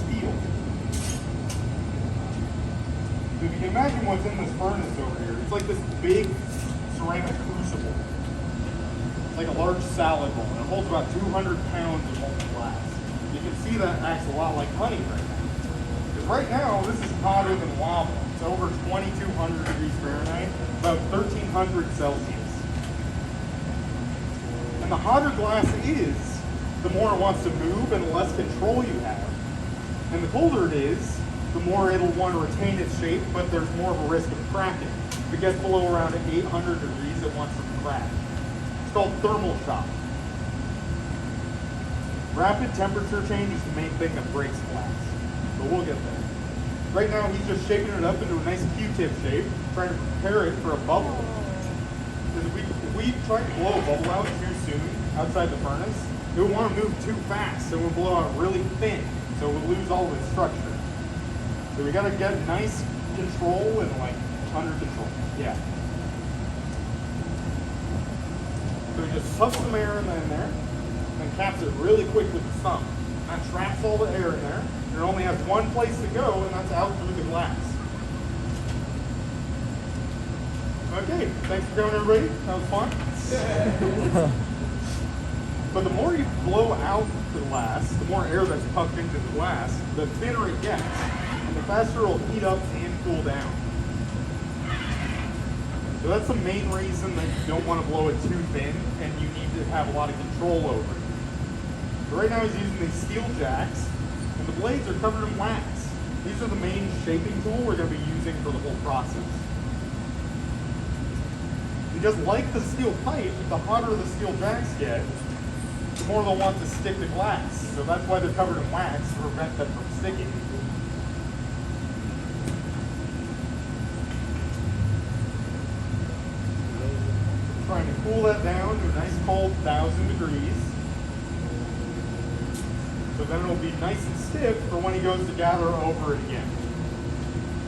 steel. So if you can imagine what's in this furnace over here, it's like this big ceramic crucible. It's like a large salad bowl, and it holds about 200 pounds of molten glass. You can see that acts a lot like honey right now. Because right now, this is hotter than lava. It's over 2,200 degrees Fahrenheit, about 1,300 Celsius. And the hotter glass is, the more it wants to move and the less control you have. And the colder it is, the more it'll want to retain its shape, but there's more of a risk of cracking. If it gets below around 800 degrees, it wants to crack. It's called thermal shock. Rapid temperature change is the main thing that breaks glass, but we'll get there. Right now, he's just shaping it up into a nice Q-tip shape, trying to prepare it for a bubble. Because if we try to blow a bubble out too soon outside the furnace, it would want to move too fast, so it would blow out really thin, so it would lose all of its structure. So we got to get nice control and like under control. Yeah. So we just suck some air in there, and caps it really quick with the thumb. That traps all the air in there, and it only has one place to go, and that's out through the glass. Okay, thanks for coming, everybody. That was fun. But the more you blow out the glass, the more air that's pumped into the glass, the thinner it gets, and the faster it'll heat up and cool down. So that's the main reason that you don't want to blow it too thin, and you need to have a lot of control over it. But right now he's using these steel jacks, and the blades are covered in wax. These are the main shaping tool we're going to be using for the whole process. Because like the steel pipe, the hotter the steel jacks get, the more they'll want to stick to glass. So that's why they're covered in wax, to prevent them from sticking. Trying to cool that down to a nice cold 1,000 degrees. So then it'll be nice and stiff for when he goes to gather over it again.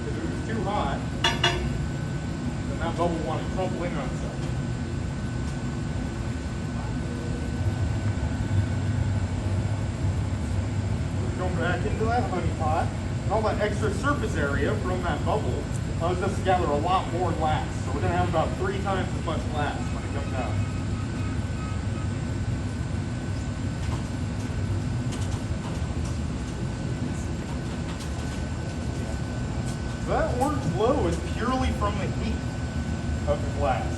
Because if it was too hot, then that bubble will want to crumple in on itself. Going back into that honey pot, and all that extra surface area from that bubble allows us to gather a lot more glass. So we're going to have about 3 times as much glass when it comes out. So that orange glow is purely from the heat of the glass.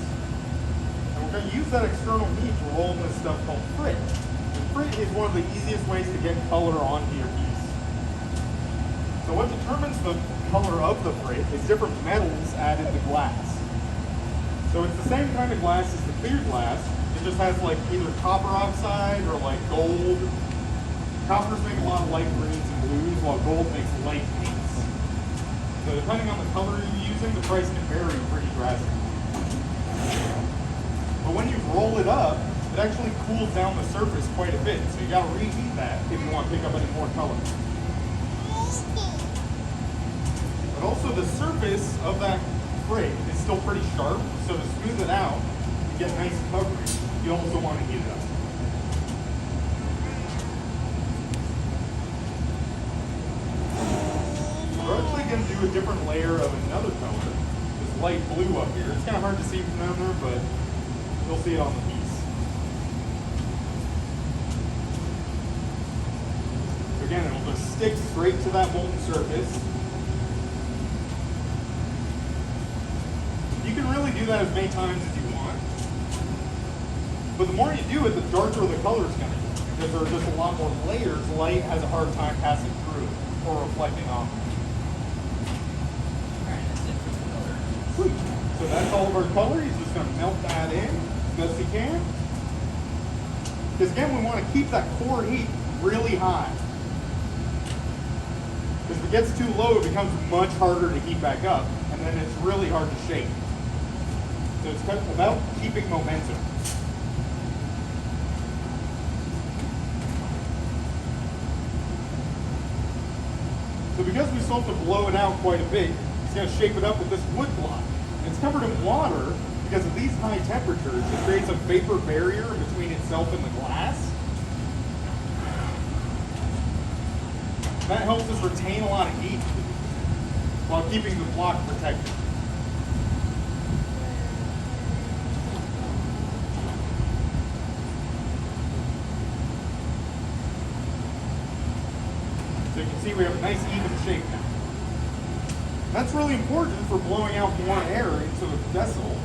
And we're going to use that external heat to roll in this stuff called frit. And frit is one of the easiest ways to get color onto your piece. So what determines the color of the frit is different metals added to glass. So it's the same kind of glass as the clear glass. It just has like either copper oxide or like gold. Coppers make a lot of light greens and blues, while gold makes light pinks. So depending on the color you're using, the price can vary pretty drastically. But when you roll it up, it actually cools down the surface quite a bit. So you gotta reheat that if you want to pick up any more color. But also the surface of that frit is still pretty sharp, so to smooth it out and get nice coverage, you also want to heat it up. We're actually going to do a different layer of another color, this light blue up here. It's kind of hard to see from down there, but you'll see it on the piece. So again, it'll just stick straight to that molten surface. You can really do that as many times as you want. But the more you do it, the darker the color is going to get. Because there are just a lot more layers, light has a hard time passing through or reflecting off. Sweet. So that's all of our color. He's just going to melt that in as best he can. Because again, we want to keep that core heat really high. Because if it gets too low, it becomes much harder to heat back up, and then it's really hard to shape. So it's about keeping momentum. So because we still have to blow it out quite a bit, it's going to shape it up with this wood block. It's covered in water because of these high temperatures. It creates a vapor barrier between itself and the glass. That helps us retain a lot of heat while keeping the block protected. So you can see we have a nice even shape now. That's really important for blowing out more air into the vessel,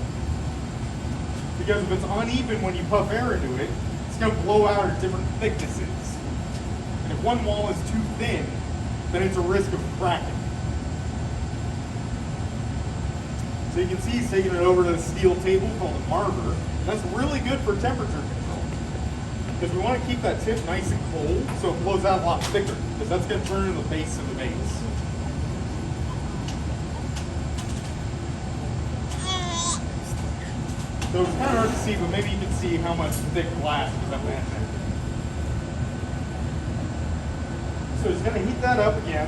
because if it's uneven when you puff air into it, it's going to blow out at different thicknesses. And if one wall is too thin, then it's a risk of cracking. So you can see he's taking it over to the steel table called a marver. That's really good for temperature control, because we want to keep that tip nice and cold so it blows out a lot thicker, because that's going to turn into the base of the base. So it's kind of hard to see, but maybe you can see how much thick glass is up in there. So he's going to heat that up again.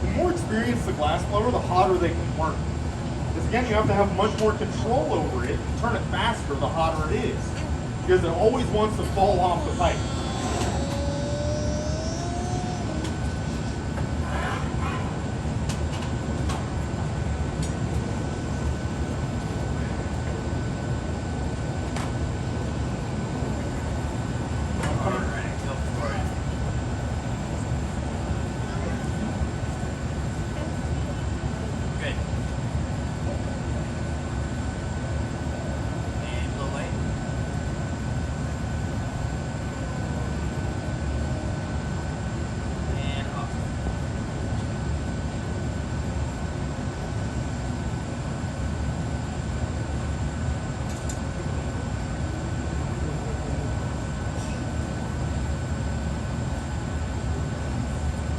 The more experienced the glass blower, the hotter they can work. Because again, you have to have much more control over it. You turn it faster, the hotter it is. Because it always wants to fall off the pipe.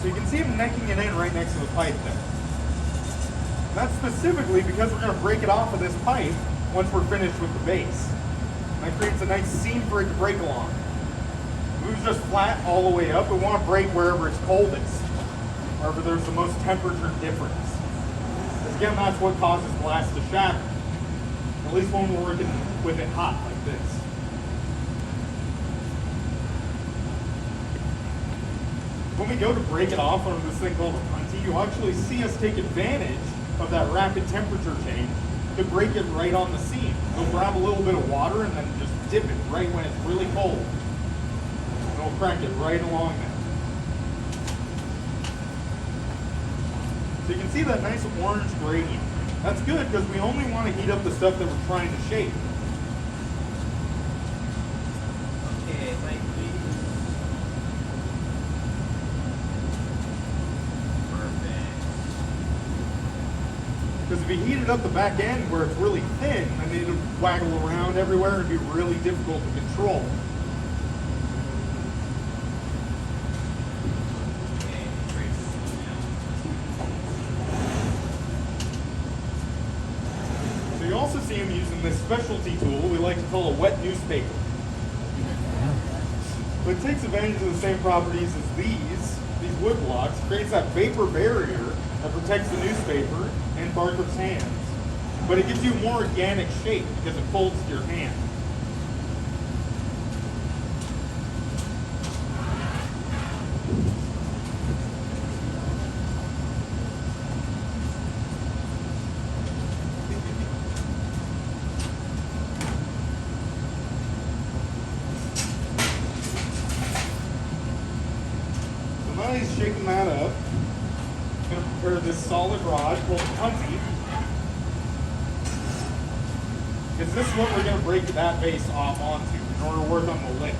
So you can see him necking it in right next to the pipe there. That's specifically because we're going to break it off of this pipe once we're finished with the base. And that creates a nice seam for it to break along. If it was just flat all the way up, we want to break wherever it's coldest, wherever there's the most temperature difference. Because again, that's what causes glass to shatter. At least when we're working with it hot like this. When we go to break it off on this thing called a punty, you actually see us take advantage of that rapid temperature change to break it right on the seam. We'll grab a little bit of water and then just dip it right when it's really cold. And we'll crack it right along there. So you can see that nice orange gradient. That's good because we only want to heat up the stuff that we're trying to shape. Because if you heat it up the back end where it's really thin, then it'll waggle around everywhere and be really difficult to control. So you also see him using this specialty tool we like to call a wet newspaper. But it takes advantage of the same properties as these wood blocks, creates that vapor barrier that protects the newspaper and Barker's hands. But it gives you a more organic shape because it folds to your hand. So now he's shaking that up. I'm going to prepare this solid rod called a punty. Because this is what we're going to break that base off onto in order to work on the lip.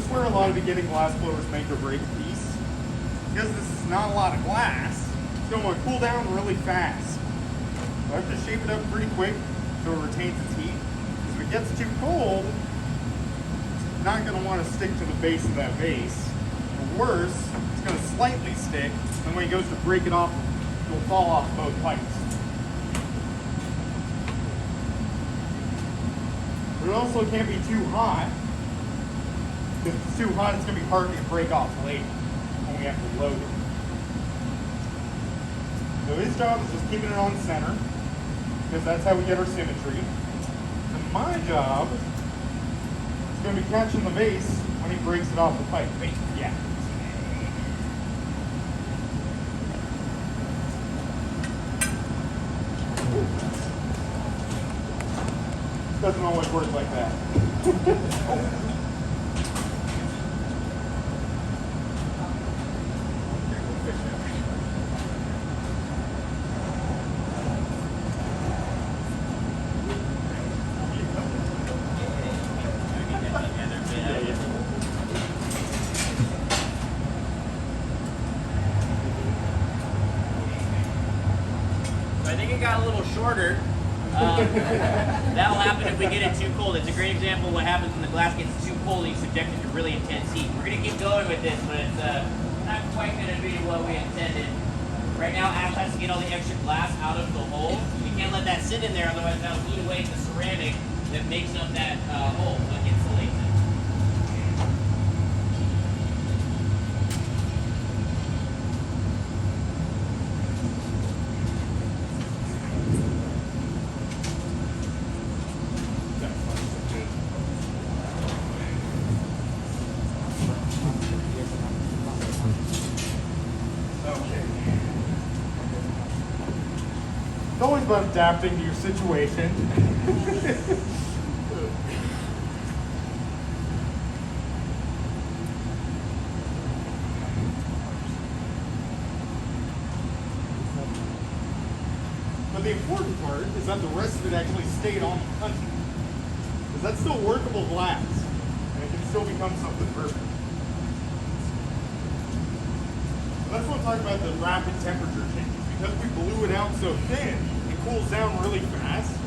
Where a lot of beginning glass blowers make or break a piece. Because this is not a lot of glass, it's going to cool down really fast. So I have to shape it up pretty quick so it retains its heat. Because if it gets too cold, it's not going to want to stick to the base of that vase. Or worse, it's it's going to slightly stick, and when he goes to break it off, it will fall off both pipes. But it also can't be too hot, because if it's too hot, it's going to be hard to break off later when we have to load it. So his job is just keeping it on center, because that's how we get our symmetry. And my job is going to be catching the base when he breaks it off the pipe. Yeah. Doesn't always work like that. I think it got a little shorter. That'll happen if we get it too cold. It's a great example of what happens when the glass gets too cold and you subject it to really intense heat. We're going to keep going with this, but it's not quite going to be what we intended. Right now, Ash has to get all the extra glass out of the hole. We can't let that sit in there, otherwise that'll eat away the ceramic that makes up that hole, so it insulates it. It's always about adapting to your situation. But the important part is that the rest of it actually stayed on the country. Because that's still workable glass. And it can still become something perfect. So that's what I'm talking about, the rapid temperature changes. Because we blew it out so thin, it cools down really fast.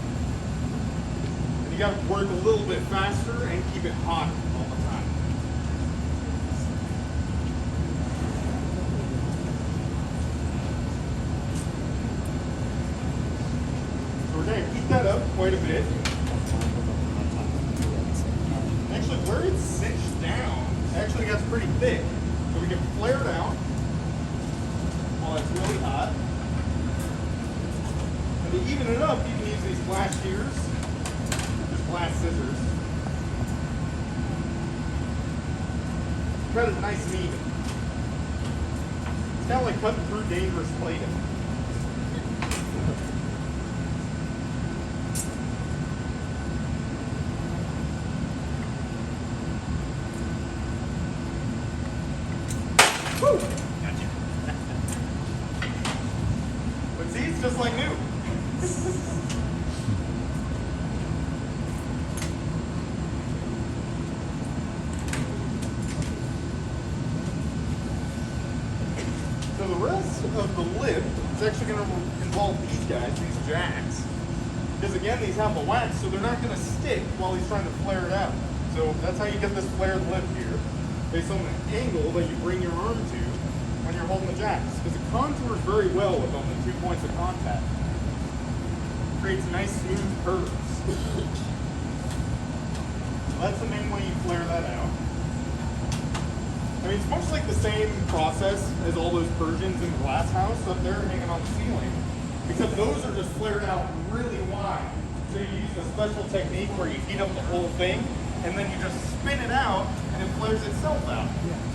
And you gotta work a little bit faster and keep it hot all the time. So we're gonna heat that up quite a bit. Actually, where it's cinched down, it actually gets pretty thick. So we can flare it out while it's really hot. To even it up, you can use these glass shears, just glass scissors. Cut it nice and even. It's kind of like cutting through dangerous plating. Woo! Gotcha. But see, it's just like new. So the rest of the lip is actually going to involve these guys, these jacks. Because again, these have the wax, so they're not going to stick while he's trying to flare it out. So that's how you get this flared lip here, based on the angle that you bring your arm to when you're holding the jacks. Because it contours very well with only 2 points of contact. Creates nice smooth curves. So that's the main way you flare that out. I mean, it's much like the same process as all those Persians in the glass house up there hanging on the ceiling, except those are just flared out really wide. So you use a special technique where you heat up the whole thing, and then you just spin it out, and it flares itself out.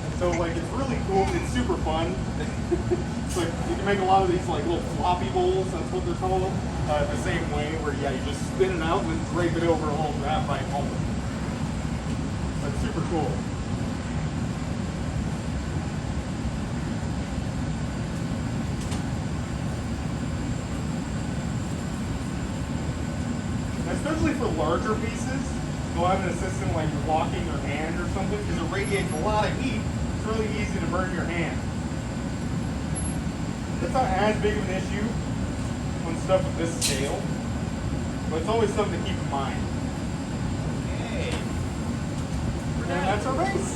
And so, like, it's really cool. It's super fun. It's like you can make a lot of these like little floppy bowls. That's what they're called. The same way, where yeah, you just spin it out and then drape it over a whole graphite mold. That's super cool. Especially for larger pieces, you'll have an assistant like you're locking your hand or something because it radiates a lot of heat. It's really easy to burn your hand. It's not as big of an issue on stuff of this scale, but it's always something to keep in mind. Okay. And that's our race.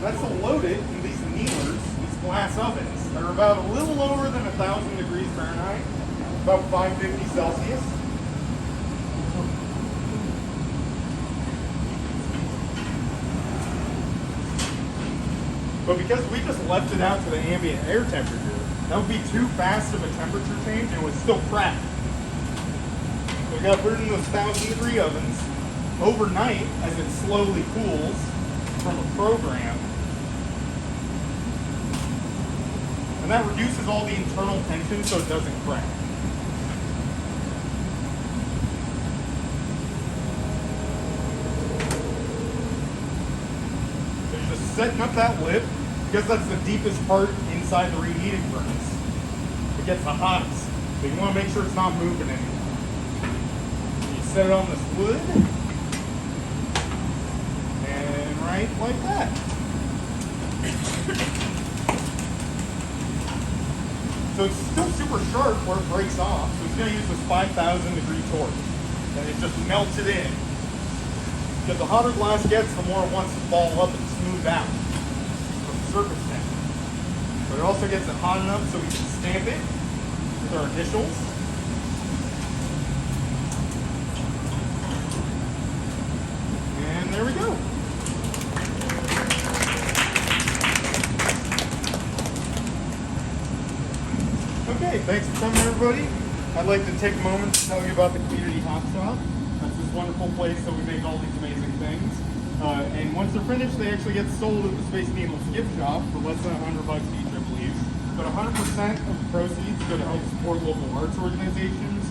That's to load it in these annealers, these glass ovens. They're about a little lower than 1,000 degrees Fahrenheit, about 550 Celsius. But because we just left it out to the ambient air temperature, that would be too fast of a temperature change and it would still crack. So we gotta put it in those 1,000-degree ovens overnight as it slowly cools from a program. And that reduces all the internal tension so it doesn't crack. So you're just setting up that lip because that's the deepest part inside the reheating furnace. It gets the hottest. So you want to make sure it's not moving anymore. You set it on this wood. And right like that. So it's still super sharp where it breaks off. So it's going to use this 5,000 degree torch. And it just melts it in. Because the hotter glass gets, the more it wants to fall up and smooth out from the surface tension. But it also gets it hot enough so we can stamp it with our initials. And there we go. Okay, thanks for coming, everybody. I'd like to take a moment to tell you about the Community Hop Shop. That's this wonderful place that we make all these amazing things. And once they're finished, they actually get sold at the Space Needle gift shop for less than $100 each, I believe. But 100% of the proceeds go to help support local arts organizations.